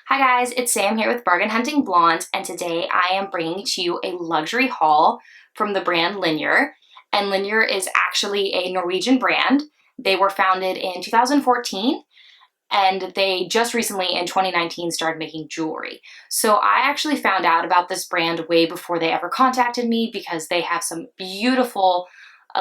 Hi guys, it's Sam here with Bargain.hunting.blonde, and today I am bringing to you a luxury haul from the brand Linjer. And Linjer is actually a Norwegian brand. They were founded in 2014, and they just recently in 2019 started making jewelry. So I actually found out about this brand way before they ever contacted me because they have some beautiful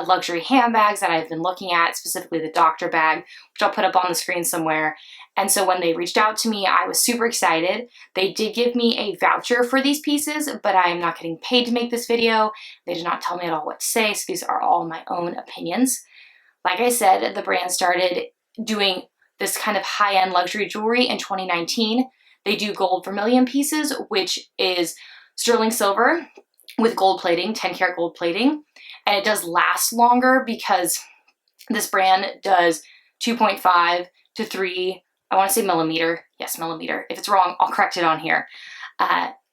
luxury handbags that I've been looking at, specifically the doctor bag, which I'll put up on the screen somewhere. And so when they reached out to me, I was super excited. They did give me a voucher for these pieces, but I am not getting paid to make this video. They did not tell me at all what to say, so these are all my own opinions. Like I said, the brand started doing this kind of high-end luxury jewelry in 2019. They do gold vermilion pieces, which is sterling silver with gold plating, 10 karat gold plating. And it does last longer because this brand does 2.5 to 3, I want to say millimeter. Yes, millimeter. If it's wrong, I'll correct it on here.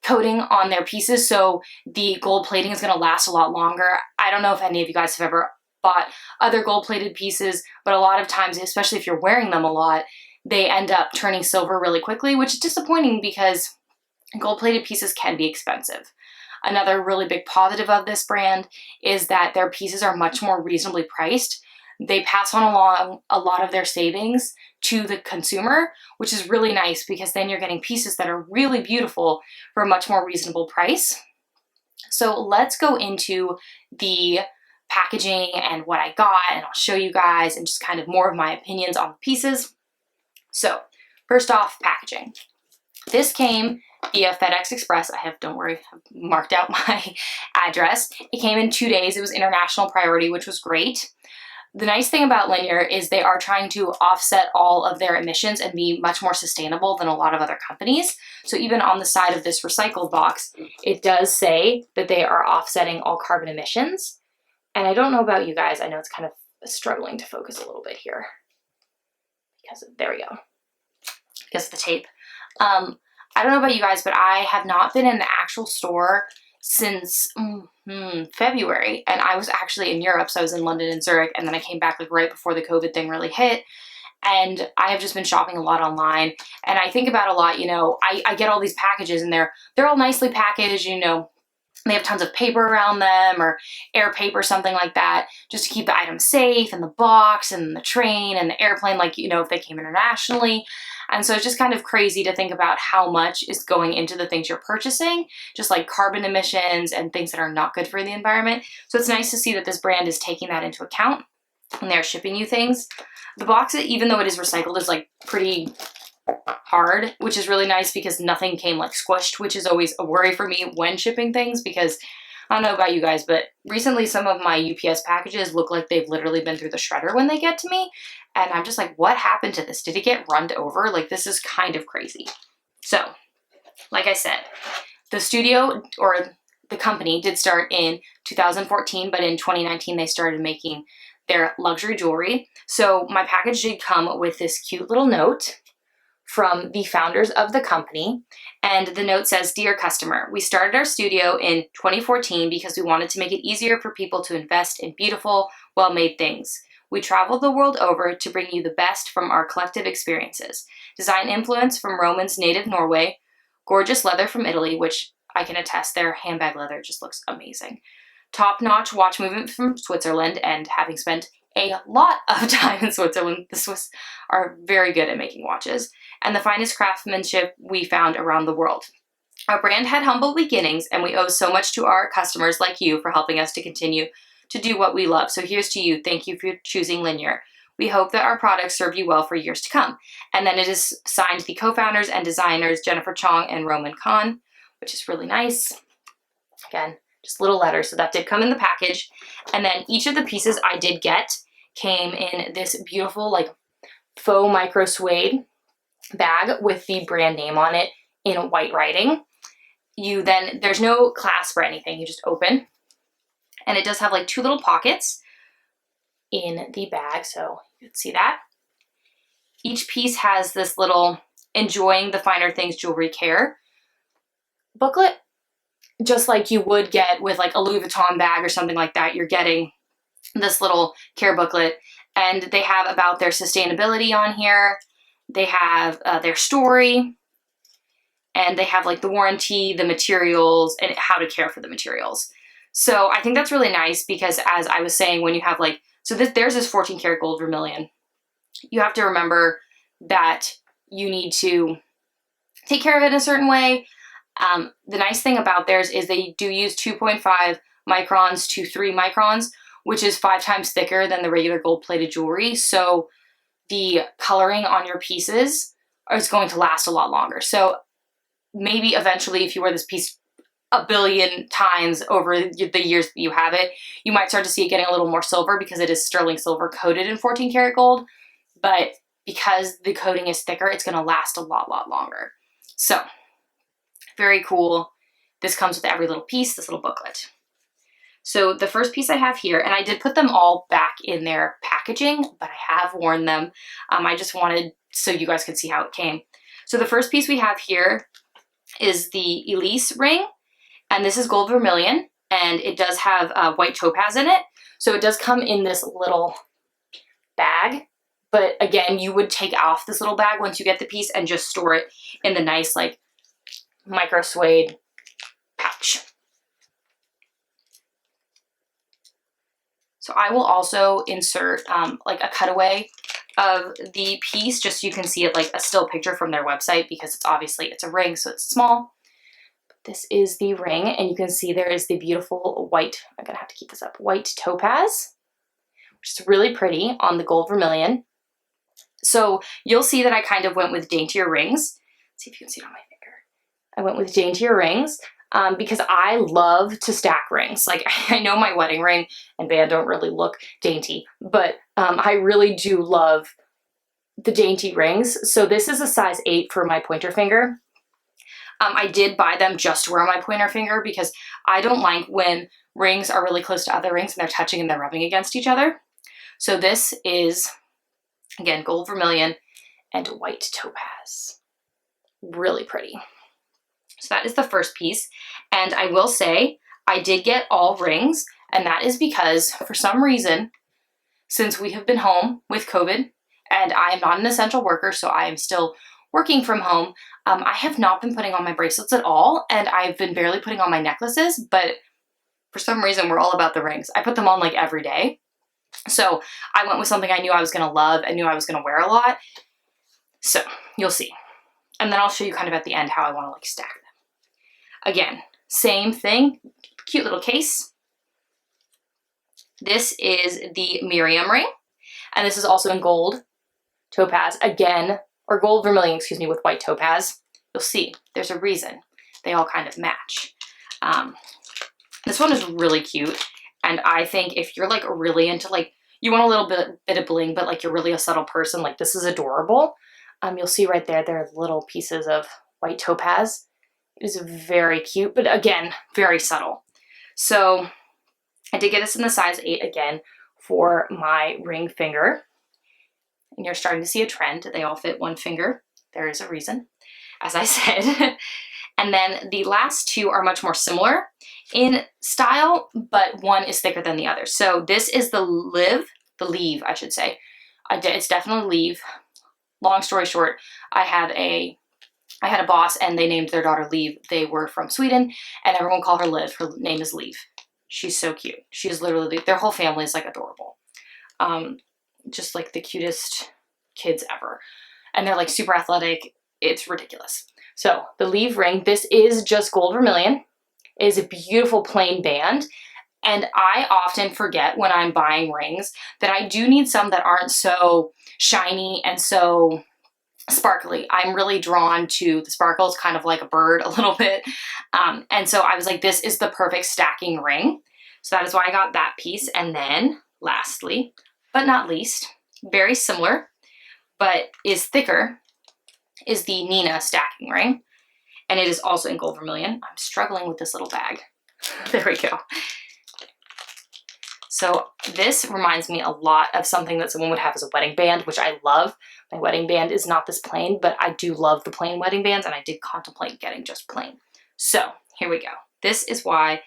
Coating on their pieces, so the gold plating is going to last a lot longer. I don't know if any of you guys have ever bought other gold plated pieces, but a lot of times, especially if you're wearing them a lot, they end up turning silver really quickly, which is disappointing because gold plated pieces can be expensive. Another really big positive of this brand is that their pieces are much more reasonably priced. They pass on along a lot of their savings to the consumer, which is really nice because then you're getting pieces that are really beautiful for a much more reasonable price. So let's go into the packaging and what I got, and I'll show you guys and just kind of more of my opinions on the pieces. So first off, packaging. This came via FedEx Express. Don't worry, I've marked out my address. It came in 2 days. It was international priority, which was great. The nice thing about Linjer is they are trying to offset all of their emissions and be much more sustainable than a lot of other companies. So even on the side of this recycled box, it does say that they are offsetting all carbon emissions. And I don't know about you guys, I know it's kind of struggling to focus a little bit here. There we go. Because of the tape. I don't know about you guys, but I have not been in the actual store since February, and I was actually in Europe, so I was in London and Zurich, and then I came back like right before the COVID thing really hit, and I have just been shopping a lot online, and I think about a lot, you know, I get all these packages, and they're all nicely packaged, you know, they have tons of paper around them or air paper, something like that, just to keep the item safe, and the box and the train and the airplane, like, you know, if they came internationally. And so it's just kind of crazy to think about how much is going into the things you're purchasing, just like carbon emissions and things that are not good for the environment. So it's nice to see that this brand is taking that into account when they're shipping you things. The box, even though it is recycled, is like pretty hard, which is really nice because nothing came like squished, which is always a worry for me when shipping things, because I don't know about you guys, but recently some of my UPS packages look like they've literally been through the shredder when they get to me. And I'm just like, what happened to this? Did it get runned over? Like, this is kind of crazy. So, like I said, the studio or the company did start in 2014, but in 2019 they started making their luxury jewelry. So my package did come with this cute little note from the founders of the company. And the note says, "Dear customer, we started our studio in 2014 because we wanted to make it easier for people to invest in beautiful, well-made things. We traveled the world over to bring you the best from our collective experiences. Design influence from Roman's native Norway, gorgeous leather from Italy," which I can attest, their handbag leather just looks amazing. "Top-notch watch movement from Switzerland," and having spent a lot of time in Switzerland, the Swiss are very good at making watches, "and the finest craftsmanship we found around the world. Our brand had humble beginnings, and we owe so much to our customers like you for helping us to continue to do what we love. So here's to you. Thank you for choosing Linjer. We hope that our products serve you well for years to come." And then it is signed the co-founders and designers, Jennifer Chong and Roman Khan, which is really nice. Again, just little letters. So that did come in the package. And then each of the pieces I did get came in this beautiful like faux micro suede bag with the brand name on it in white writing. There's no clasp or anything. You just open. And it does have like 2 little pockets in the bag, so you can see that. Each piece has this little "Enjoying the Finer Things Jewelry Care" booklet, just like you would get with like a Louis Vuitton bag or something like that. You're getting this little care booklet, and they have about their sustainability on here. They have their story. and they have like the warranty, the materials, and how to care for the materials. So I think that's really nice because, as I was saying, when you have like, so there's this 14 karat gold vermilion, you have to remember that you need to take care of it in a certain way. The nice thing about theirs is they do use 2.5 microns to 3 microns, which is 5 times thicker than the regular gold-plated jewelry. So the coloring on your pieces is going to last a lot longer. So maybe eventually, if you wear this piece a billion times over the years that you have it, you might start to see it getting a little more silver because it is sterling silver coated in 14 karat gold. But because the coating is thicker, it's going to last a lot longer. So very cool. This comes with every little piece, this little booklet. So the first piece I have here, and I did put them all back in their packaging, but I have worn them. I just wanted so you guys could see how it came. So the first piece we have here is the Elise Ring, and this is gold vermilion, and it does have white topaz in it. So it does come in this little bag, but again, you would take off this little bag once you get the piece and just store it in the nice like micro suede pouch. So I will also insert like a cutaway of the piece just so you can see it like a still picture from their website, because it's obviously it's a ring, so it's small. This is the ring, and you can see there is the beautiful white, I'm gonna have to keep this up, white topaz, which is really pretty on the gold vermilion. So you'll see that I kind of went with daintier rings. Let's see if you can see it on my finger. I went with daintier rings because I love to stack rings. Like, I know my wedding ring and band don't really look dainty, but I really do love the dainty rings. So this is a size 8 for my pointer finger. I did buy them just to wear on my pointer finger because I don't like when rings are really close to other rings and they're touching and they're rubbing against each other. So this is, again, gold vermilion and white topaz. Really pretty. So that is the first piece. And I will say, I did get all rings, and that is because for some reason, since we have been home with COVID, and I am not an essential worker, so I am still working from home, I have not been putting on my bracelets at all, and I've been barely putting on my necklaces, but for some reason, we're all about the rings. I put them on like every day. So I went with something I knew I was gonna love and knew I was gonna wear a lot. So you'll see. And then I'll show you kind of at the end how I wanna like stack them. Again, same thing, cute little case. This is the Miriam Ring, and this is also in gold topaz, again, or gold vermilion, excuse me, with white topaz. You'll see, there's a reason. They all kind of match. This one is really cute, and I think if you're like really into like, you want a little bit of bling, but like you're really a subtle person, like this is adorable. You'll see right there, there are little pieces of white topaz. It is very cute, but again, very subtle. So I did get this in the size 8 again for my ring finger. And you're starting to see a trend. They all fit one finger. There is a reason, as I said. And then the last two are much more similar in style, but one is thicker than the other. So this is the Liv, I should say. It's definitely Liv. Long story short, I had a boss and they named their daughter Liv. They were from Sweden and everyone called her Liv. Her name is Liv. She's so cute. She is literally, their whole family is like adorable. Just like the cutest kids ever. And they're like super athletic. It's ridiculous. So the Liv Ring, this is just gold vermilion. It is a beautiful plain band. And I often forget when I'm buying rings that I do need some that aren't so shiny and so sparkly. I'm really drawn to the sparkles, kind of like a bird a little bit. And so I was like, this is the perfect stacking ring. So that is why I got that piece. And then lastly, but not least, very similar, but is thicker, is the Nina stacking ring. And it is also in gold vermilion. I'm struggling with this little bag. There we go. So this reminds me a lot of something that someone would have as a wedding band, which I love. My wedding band is not this plain, but I do love the plain wedding bands, and I did contemplate getting just plain. So here we go. This is why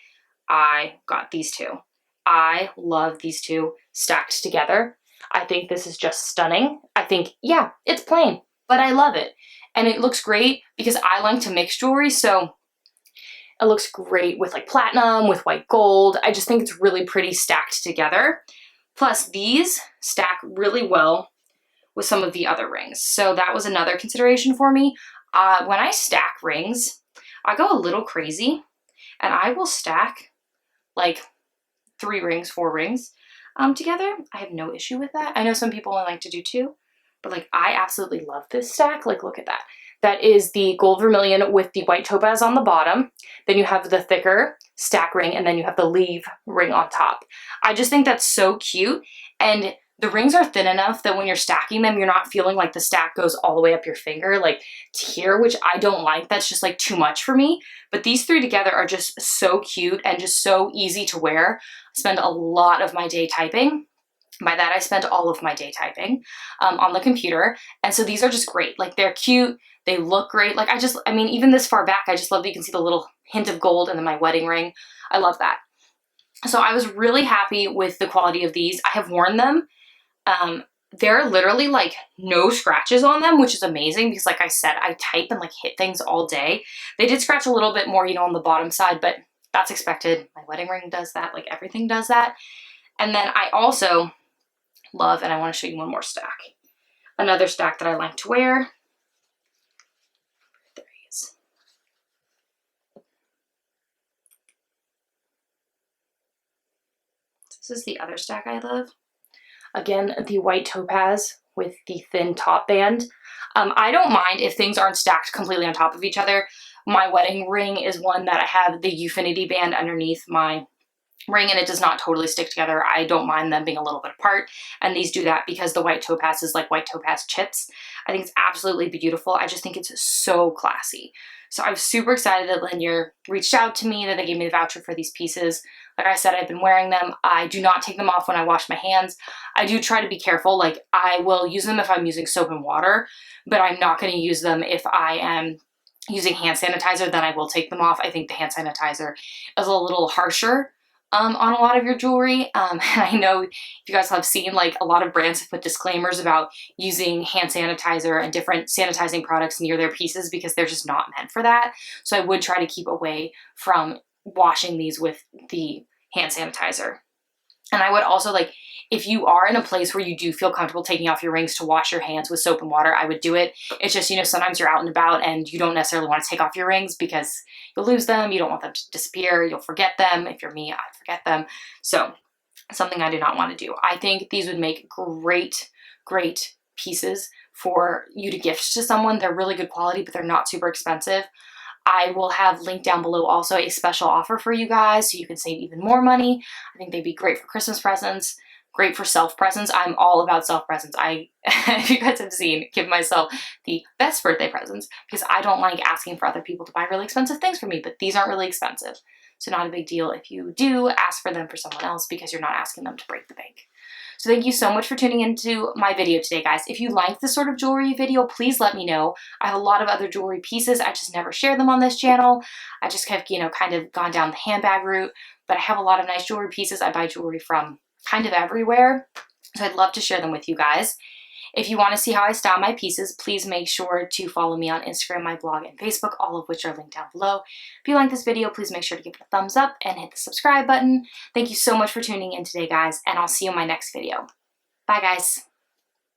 I got these two. I love these two stacked together. I think this is just stunning. I think, yeah, it's plain. but I love it. And it looks great because I like to mix jewelry, so it looks great with like platinum, with white gold. I just think it's really pretty stacked together. Plus these stack really well with some of the other rings. So that was another consideration for me. When I stack rings, I go a little crazy and I will stack like 3 rings, 4 rings together. I have no issue with that. I know some people only like to do 2, but like I absolutely love this stack. Like look at that. That is the gold vermilion with the white topaz on the bottom. Then you have the thicker stack ring, and then you have the Liv ring on top. I just think that's so cute. And the rings are thin enough that when you're stacking them, you're not feeling like the stack goes all the way up your finger, like to here, which I don't like. That's just like too much for me. But these 3 together are just so cute and just so easy to wear. I spend a lot of my day typing. By that, I spent all of my day typing on the computer. And so these are just great. Like they're cute. They look great. Like I mean, even this far back, I just love that you can see the little hint of gold and then my wedding ring. I love that. So I was really happy with the quality of these. I have worn them. There are literally like no scratches on them, which is amazing because like I said, I type and like hit things all day. They did scratch a little bit more, you know, on the bottom side, but that's expected. My wedding ring does that. Like everything does that. And then I also love, and I want to show you one more stack. Another stack that I like to wear. There he is. This is the other stack I love. Again, the white topaz with the thin top band. I don't mind if things aren't stacked completely on top of each other. My wedding ring is one that I have the Ufinity band underneath my ring and it does not totally stick together. I don't mind them being a little bit apart, and these do that because the white topaz is like white topaz chips. I think it's absolutely beautiful. I just think it's so classy. So I'm super excited that Linjer reached out to me, that they gave me the voucher for these pieces. Like I said, I've been wearing them. I do not take them off when I wash my hands. I do try to be careful. Like I will use them if I'm using soap and water, but I'm not going to use them if I am using hand sanitizer. Then I will take them off. I think the hand sanitizer is a little harsher on a lot of your jewelry. And I know if you guys have seen, like a lot of brands have put disclaimers about using hand sanitizer and different sanitizing products near their pieces because they're just not meant for that. So I would try to keep away from washing these with the hand sanitizer. And I would also, like, if you are in a place where you do feel comfortable taking off your rings to wash your hands with soap and water, I would do it. It's just, you know, sometimes you're out and about and you don't necessarily want to take off your rings because you'll lose them. You don't want them to disappear. You'll forget them. If you're me, I'd forget them. So something I do not want to do. I think these would make great, great pieces for you to gift to someone. They're really good quality, but they're not super expensive. I will have linked down below also a special offer for you guys so you can save even more money. I think they'd be great for Christmas presents, great for self-presents. I'm all about self-presents. If you guys have seen, give myself the best birthday presents because I don't like asking for other people to buy really expensive things for me, but these aren't really expensive. So not a big deal if you do ask for them for someone else because you're not asking them to break the bank. So thank you so much for tuning into my video today, guys. If you like this sort of jewelry video, please let me know. I have a lot of other jewelry pieces. I just never share them on this channel. I just have, you know, kind of gone down the handbag route, but I have a lot of nice jewelry pieces. I buy jewelry from kind of everywhere. So I'd love to share them with you guys. If you want to see how I style my pieces, please make sure to follow me on Instagram, my blog, and Facebook, all of which are linked down below. If you like this video, please make sure to give it a thumbs up and hit the subscribe button. Thank you so much for tuning in today, guys, and I'll see you in my next video. Bye, guys.